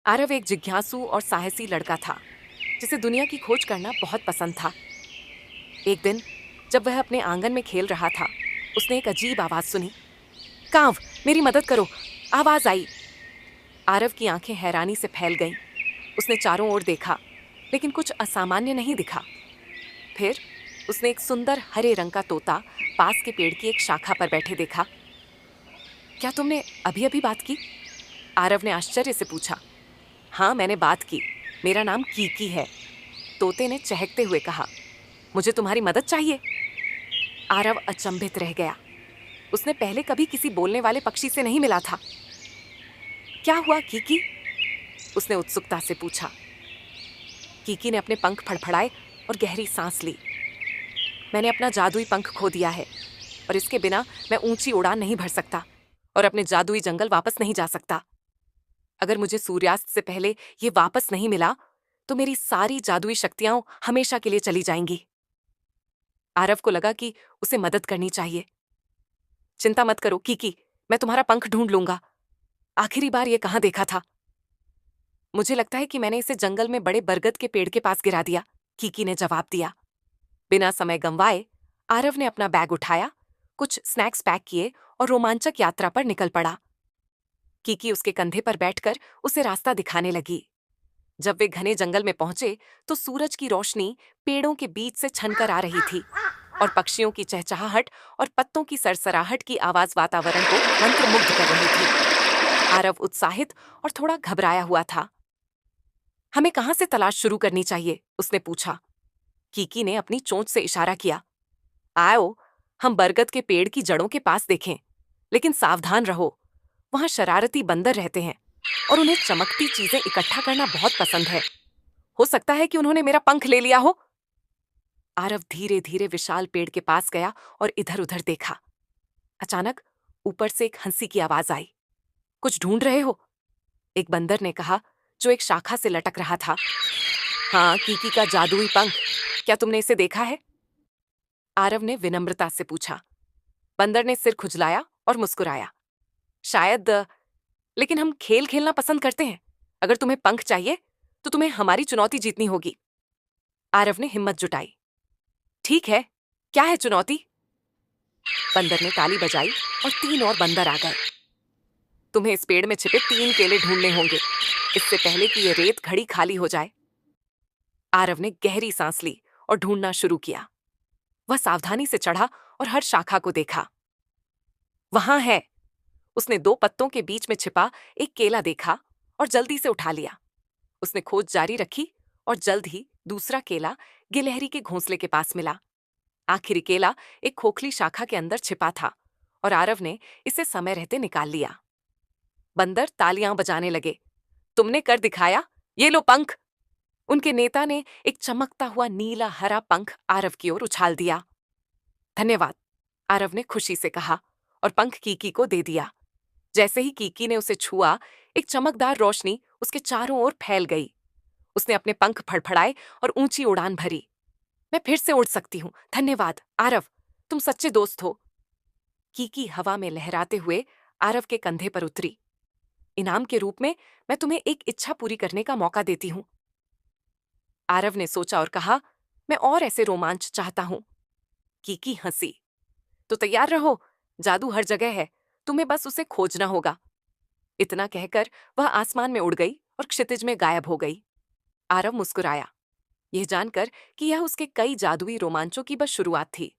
आरव एक जिज्ञासु और साहसी लड़का था जिसे दुनिया की खोज करना बहुत पसंद था। एक दिन जब वह अपने आंगन में खेल रहा था, उसने एक अजीब आवाज सुनी। कांव, मेरी मदद करो! आवाज आई। आरव की आंखें हैरानी से फैल गईं। उसने चारों ओर देखा, लेकिन कुछ असामान्य नहीं दिखा। फिर उसने एक सुंदर हरे रंग का तोता पास के पेड़ की एक शाखा पर बैठे देखा। क्या तुमने अभी अभी बात की? आरव ने आश्चर्य से पूछा। हाँ, मैंने बात की। मेरा नाम कीकी है, तोते ने चहकते हुए कहा। मुझे तुम्हारी मदद चाहिए। आरव अचंभित रह गया। उसने पहले कभी किसी बोलने वाले पक्षी से नहीं मिला था। क्या हुआ कीकी? उसने उत्सुकता से पूछा। कीकी ने अपने पंख फड़फड़ाए और गहरी सांस ली। मैंने अपना जादुई पंख खो दिया है और इसके बिना मैं ऊंची उड़ान नहीं भर सकता और अपने जादुई जंगल वापस नहीं जा सकता। अगर मुझे सूर्यास्त से पहले ये वापस नहीं मिला तो मेरी सारी जादुई शक्तियां हमेशा के लिए चली जाएंगी। आरव को लगा कि उसे मदद करनी चाहिए। चिंता मत करो कीकी, मैं तुम्हारा पंख ढूंढ लूंगा। आखिरी बार ये कहाँ देखा था? मुझे लगता है कि मैंने इसे जंगल में बड़े बरगद के पेड़ के पास गिरा दिया, कीकी ने जवाब दिया। बिना समय गंवाए आरव ने अपना बैग उठाया, कुछ स्नैक्स पैक किए और रोमांचक यात्रा पर निकल पड़ा। कीकी उसके कंधे पर बैठकर उसे रास्ता दिखाने लगी। जब वे घने जंगल में पहुंचे तो सूरज की रोशनी पेड़ों के बीच से छनकर आ रही थी और पक्षियों की चहचहाहट और पत्तों की सरसराहट की आवाज वातावरण को मंत्रमुग्ध कर रही थी। आरव उत्साहित और थोड़ा घबराया हुआ था। हमें कहाँ से तलाश शुरू करनी चाहिए? उसने पूछा। कीकी ने अपनी चोंच से इशारा किया। आओ, हम बरगद के पेड़ की जड़ों के पास देखें, लेकिन सावधान रहो। वहां शरारती बंदर रहते हैं और उन्हें चमकती चीजें इकट्ठा करना बहुत पसंद है। हो सकता है कि उन्होंने मेरा पंख ले लिया हो। आरव धीरे धीरे विशाल पेड़ के पास गया और इधर उधर देखा। अचानक ऊपर से एक हंसी की आवाज आई। कुछ ढूंढ रहे हो? एक बंदर ने कहा, जो एक शाखा से लटक रहा था। हाँ, कीकी का जादुई पंख। क्या तुमने इसे देखा है? आरव ने विनम्रता से पूछा। बंदर ने सिर खुजलाया और मुस्कुराया। शायद, लेकिन हम खेल खेलना पसंद करते हैं। अगर तुम्हें पंख चाहिए तो तुम्हें हमारी चुनौती जीतनी होगी। आरव ने हिम्मत जुटाई। ठीक है, क्या है चुनौती? बंदर ने ताली बजाई और 3 और बंदर आ गए। तुम्हें इस पेड़ में छिपे 3 केले ढूंढने होंगे, इससे पहले कि ये रेत घड़ी खाली हो जाए। आरव ने गहरी सांस ली और ढूंढना शुरू किया। वह सावधानी से चढ़ा और हर शाखा को देखा। वहां है। उसने 2 पत्तों के बीच में छिपा एक केला देखा और जल्दी से उठा लिया। उसने खोज जारी रखी और जल्द ही दूसरा केला गिलहरी के घोंसले के पास मिला। आखिरी केला एक खोखली शाखा के अंदर छिपा था और आरव ने इसे समय रहते निकाल लिया। बंदर तालियां बजाने लगे। तुमने कर दिखाया, ये लो पंख। उनके नेता ने एक चमकता हुआ नीला हरा पंख आरव की ओर उछाल दिया। धन्यवाद, आरव ने खुशी से कहा और पंख कीकी को दे दिया। जैसे ही कीकी ने उसे छुआ, एक चमकदार रोशनी उसके चारों ओर फैल गई। उसने अपने पंख फड़फड़ाए और ऊंची उड़ान भरी। मैं फिर से उड़ सकती हूँ, धन्यवाद आरव, तुम सच्चे दोस्त हो। कीकी हवा में लहराते हुए आरव के कंधे पर उतरी। इनाम के रूप में मैं तुम्हें एक इच्छा पूरी करने का मौका देती हूँ। आरव ने सोचा और कहा, मैं और ऐसे रोमांच चाहता हूँ। कीकी हंसी। तो तैयार रहो, जादू हर जगह है, तुम्हें बस उसे खोजना होगा। इतना कहकर वह आसमान में उड़ गई और क्षितिज में गायब हो गई। आरव मुस्कुराया, यह जानकर कि यह उसके कई जादुई रोमांचों की बस शुरुआत थी।